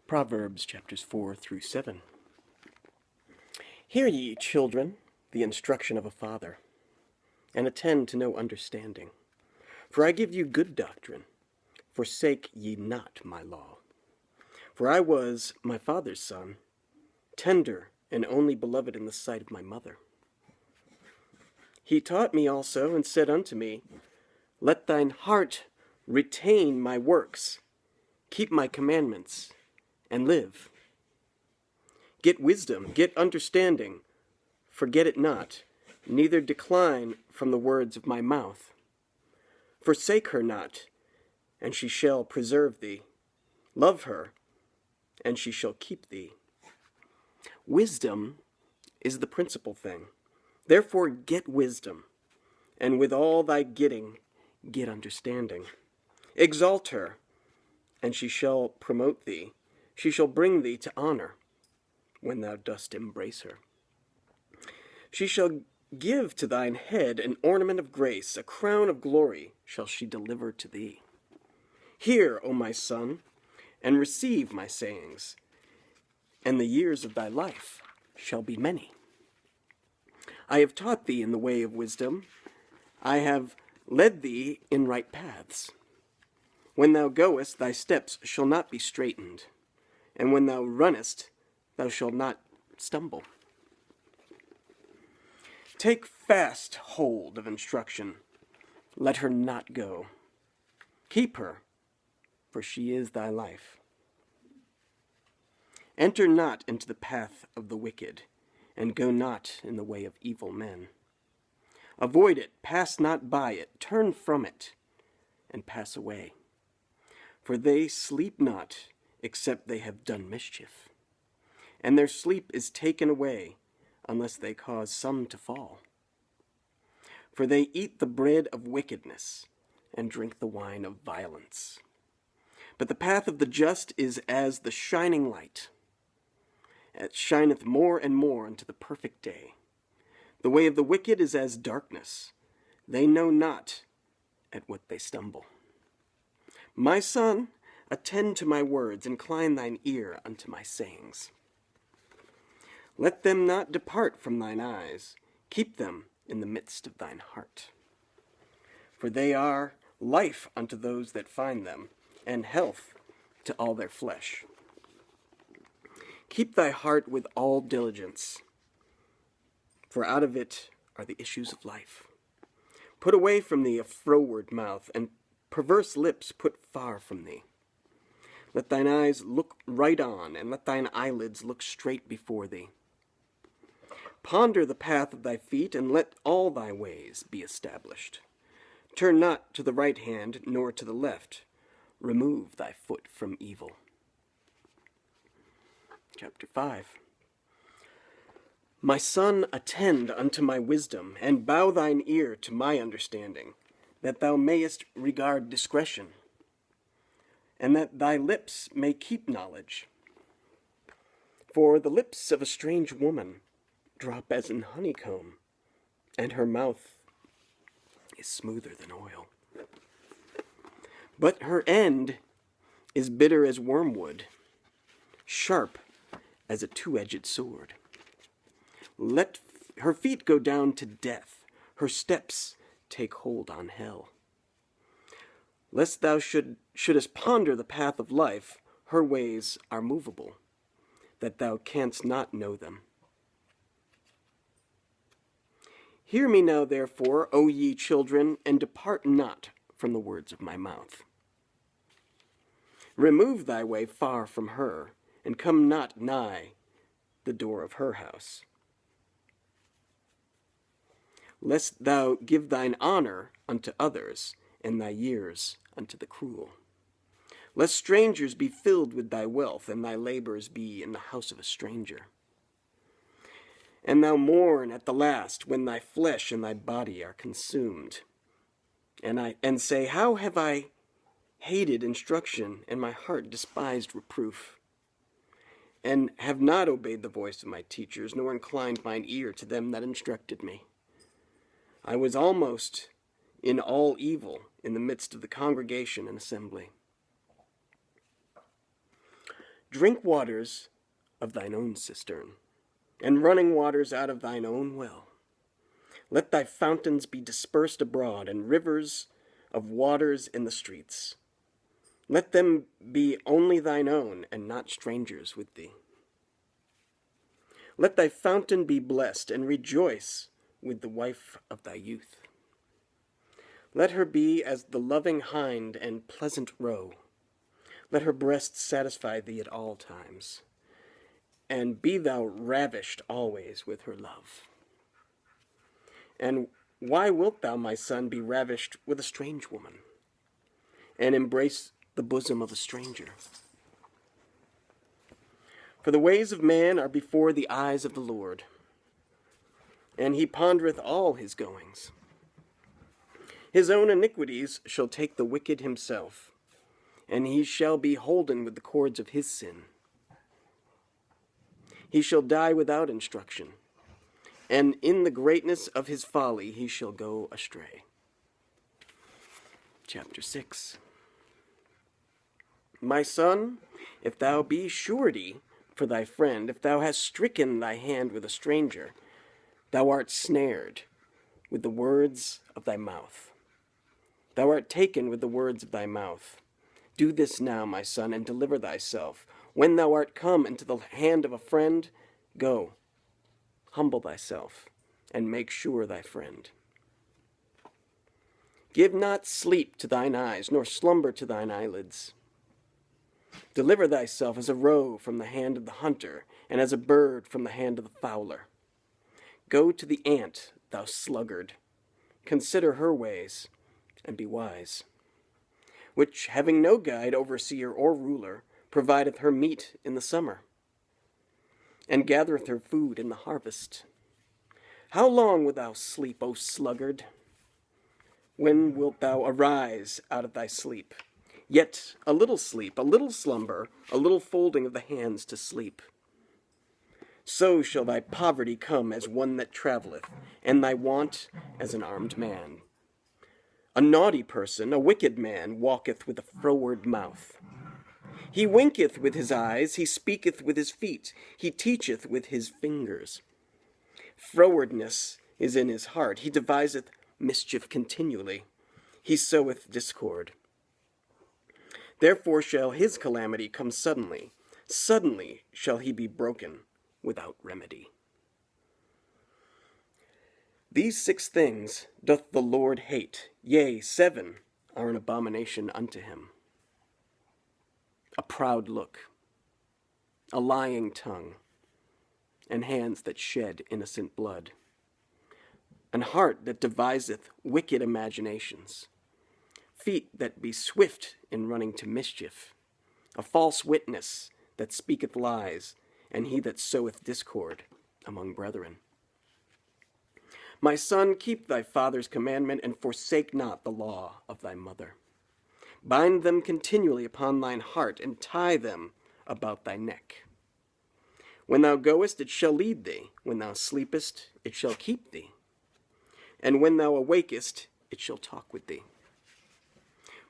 Proverbs chapters 4 through 7. Hear ye, children, the instruction of a father, and attend to no understanding. For I give you good doctrine. Forsake ye not my law. For I was my father's son, tender and only beloved in the sight of my mother. He taught me also, and said unto me, Let thine heart retain my works, keep my commandments, and live. Get wisdom, get understanding, forget it not, neither decline from the words of my mouth. Forsake her not, and she shall preserve thee. Love her, and she shall keep thee. Wisdom is the principal thing. Therefore get wisdom, and with all thy getting, get understanding. Exalt her, and she shall promote thee. She shall bring thee to honor when thou dost embrace her. She shall give to thine head an ornament of grace, a crown of glory shall she deliver to thee. Hear, O my son, and receive my sayings, and the years of thy life shall be many. I have taught thee in the way of wisdom. I have led thee in right paths. When thou goest, thy steps shall not be straitened, and when thou runnest, thou shalt not stumble. Take fast hold of instruction. Let her not go. Keep her, for she is thy life. Enter not into the path of the wicked, and go not in the way of evil men. Avoid it, pass not by it, turn from it, and pass away. For they sleep not, except they have done mischief, and their sleep is taken away, unless they cause some to fall. For they eat the bread of wickedness, and drink the wine of violence. But the path of the just is as the shining light. It shineth more and more unto the perfect day. The way of the wicked is as darkness. They know not at what they stumble. My son, attend to my words, incline thine ear unto my sayings. Let them not depart from thine eyes. Keep them in the midst of thine heart. For they are life unto those that find them, and health to all their flesh. Keep thy heart with all diligence, for out of it are the issues of life. Put away from thee a froward mouth, and perverse lips put far from thee. Let thine eyes look right on, and let thine eyelids look straight before thee. Ponder the path of thy feet, and let all thy ways be established. Turn not to the right hand, nor to the left. Remove thy foot from evil. Chapter 5. My son, attend unto my wisdom, and bow thine ear to my understanding, that thou mayest regard discretion, and that thy lips may keep knowledge. For the lips of a strange woman drop as in honeycomb, and her mouth is smoother than oil. But her end is bitter as wormwood, sharp as a two-edged sword. Let her feet go down to death, her steps take hold on hell. Lest thou shouldest ponder the path of life, her ways are movable, that thou canst not know them. Hear me now, therefore, O ye children, and depart not from the words of my mouth. Remove thy way far from her, and come not nigh the door of her house. Lest thou give thine honor unto others, and thy years unto the cruel. Lest strangers be filled with thy wealth, and thy labors be in the house of a stranger. And thou mourn at the last, when thy flesh and thy body are consumed. And say, How have I hated instruction, and my heart despised reproof? And have not obeyed the voice of my teachers, nor inclined mine ear to them that instructed me. I was almost in all evil in the midst of the congregation and assembly. Drink waters of thine own cistern, and running waters out of thine own well. Let thy fountains be dispersed abroad, and rivers of waters in the streets. Let them be only thine own, and not strangers with thee. Let thy fountain be blessed, and rejoice with the wife of thy youth. Let her be as the loving hind and pleasant roe. Let her breasts satisfy thee at all times, and be thou ravished always with her love. And why wilt thou, my son, be ravished with a strange woman, and embrace the bosom of a stranger? For the ways of man are before the eyes of the Lord, and he pondereth all his goings. His own iniquities shall take the wicked himself, and he shall be holden with the cords of his sin. He shall die without instruction, and in the greatness of his folly he shall go astray. Chapter 6. My son, if thou be surety for thy friend, if thou hast stricken thy hand with a stranger, thou art snared with the words of thy mouth. Thou art taken with the words of thy mouth. Do this now, my son, and deliver thyself. When thou art come into the hand of a friend, go, humble thyself, and make sure thy friend. Give not sleep to thine eyes, nor slumber to thine eyelids. Deliver thyself as a roe from the hand of the hunter, and as a bird from the hand of the fowler. Go to the ant, thou sluggard. Consider her ways, and be wise, which, having no guide, overseer, or ruler, provideth her meat in the summer, and gathereth her food in the harvest. How long wilt thou sleep, O sluggard? When wilt thou arise out of thy sleep? Yet a little sleep, a little slumber, a little folding of the hands to sleep. So shall thy poverty come as one that travelleth, and thy want as an armed man. A naughty person, a wicked man, walketh with a froward mouth. He winketh with his eyes, he speaketh with his feet, he teacheth with his fingers. Frowardness is in his heart, he deviseth mischief continually, he soweth discord. Therefore shall his calamity come suddenly, suddenly shall he be broken without remedy. These 6 things doth the Lord hate, yea, 7 are an abomination unto him: a proud look, a lying tongue, and hands that shed innocent blood, an heart that deviseth wicked imaginations, feet that be swift in running to mischief, a false witness that speaketh lies, and he that soweth discord among brethren. My son, keep thy father's commandment, and forsake not the law of thy mother. Bind them continually upon thine heart, and tie them about thy neck. When thou goest, it shall lead thee. When thou sleepest, it shall keep thee. And when thou awakest, it shall talk with thee.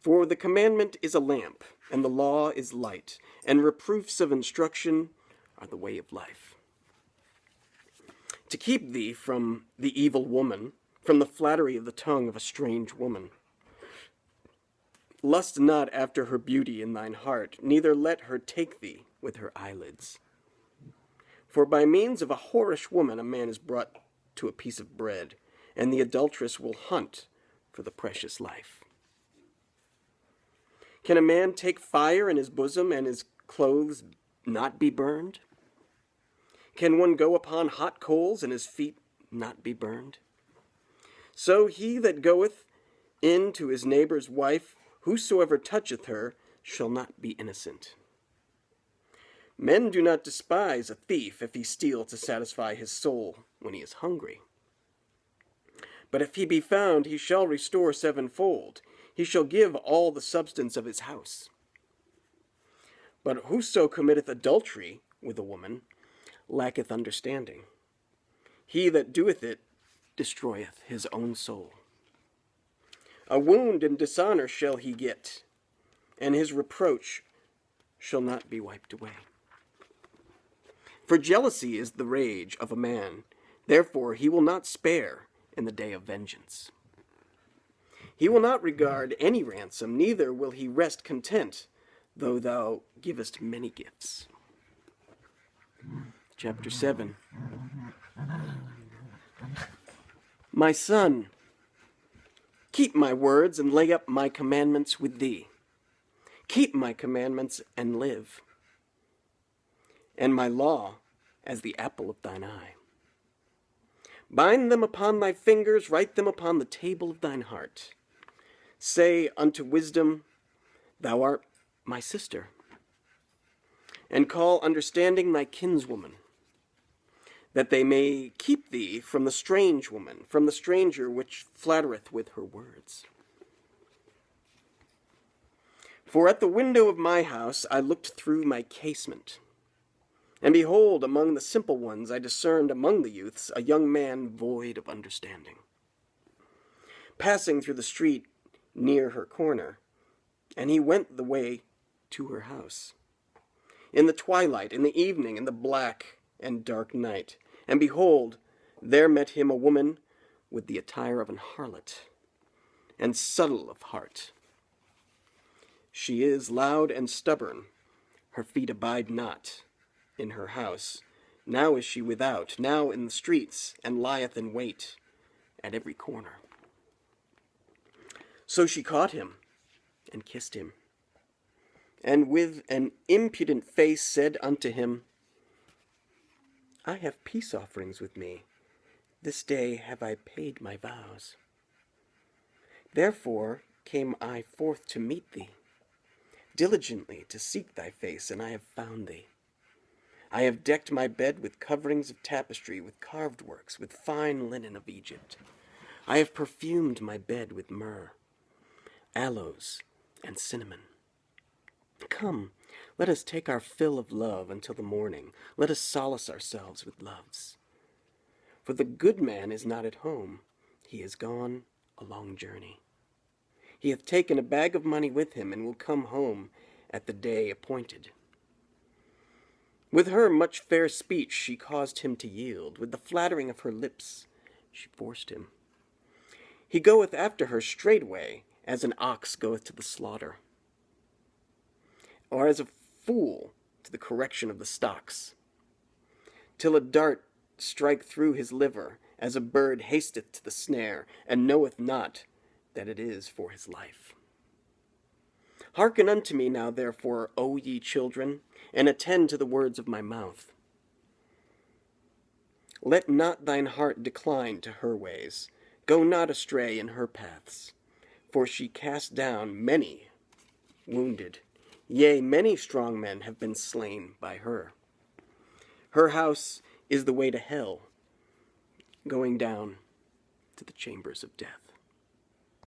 For the commandment is a lamp, and the law is light, and reproofs of instruction are the way of life. To keep thee from the evil woman, from the flattery of the tongue of a strange woman. Lust not after her beauty in thine heart, neither let her take thee with her eyelids. For by means of a whorish woman a man is brought to a piece of bread, and the adulteress will hunt for the precious life. Can a man take fire in his bosom, and his clothes not be burned? Can one go upon hot coals, and his feet not be burned? So he that goeth in to his neighbor's wife, whosoever toucheth her, shall not be innocent. Men do not despise a thief if he steal to satisfy his soul when he is hungry. But if he be found, he shall restore 7-fold. He shall give all the substance of his house. But whoso committeth adultery with a woman lacketh understanding. He that doeth it destroyeth his own soul. A wound and dishonor shall he get, and his reproach shall not be wiped away. For jealousy is the rage of a man, therefore he will not spare in the day of vengeance. He will not regard any ransom, neither will he rest content, though thou givest many gifts. Chapter 7. My son, keep my words and lay up my commandments with thee. Keep my commandments and live, and my law as the apple of thine eye. Bind them upon thy fingers, write them upon the table of thine heart. Say unto wisdom, thou art my sister, and call understanding thy kinswoman, that they may keep thee from the strange woman, from the stranger which flattereth with her words. For at the window of my house I looked through my casement, and behold, among the simple ones I discerned among the youths a young man void of understanding. Passing through the street near her corner, and he went the way to her house. In the twilight, in the evening, in the black and dark night, and behold, there met him a woman with the attire of an harlot, and subtle of heart. She is loud and stubborn, her feet abide not in her house. Now is she without, now in the streets, and lieth in wait at every corner. So she caught him, and kissed him, and with an impudent face said unto him, I have peace offerings with me. This day have I paid my vows. Therefore came I forth to meet thee, diligently to seek thy face, and I have found thee. I have decked my bed with coverings of tapestry, with carved works, with fine linen of Egypt. I have perfumed my bed with myrrh, aloes, and cinnamon. Come, let us take our fill of love until the morning. Let us solace ourselves with loves. For the good man is not at home. He is gone a long journey. He hath taken a bag of money with him, and will come home at the day appointed. With her much fair speech she caused him to yield. With the flattering of her lips she forced him. He goeth after her straightway, as an ox goeth to the slaughter, or as a fool to the correction of the stocks, till a dart strike through his liver, as a bird hasteth to the snare, and knoweth not that it is for his life. Hearken unto me now, therefore, O ye children, and attend to the words of my mouth. Let not thine heart decline to her ways. Go not astray in her paths. For she cast down many wounded. Yea, many strong men have been slain by her. Her house is the way to hell, going down to the chambers of death.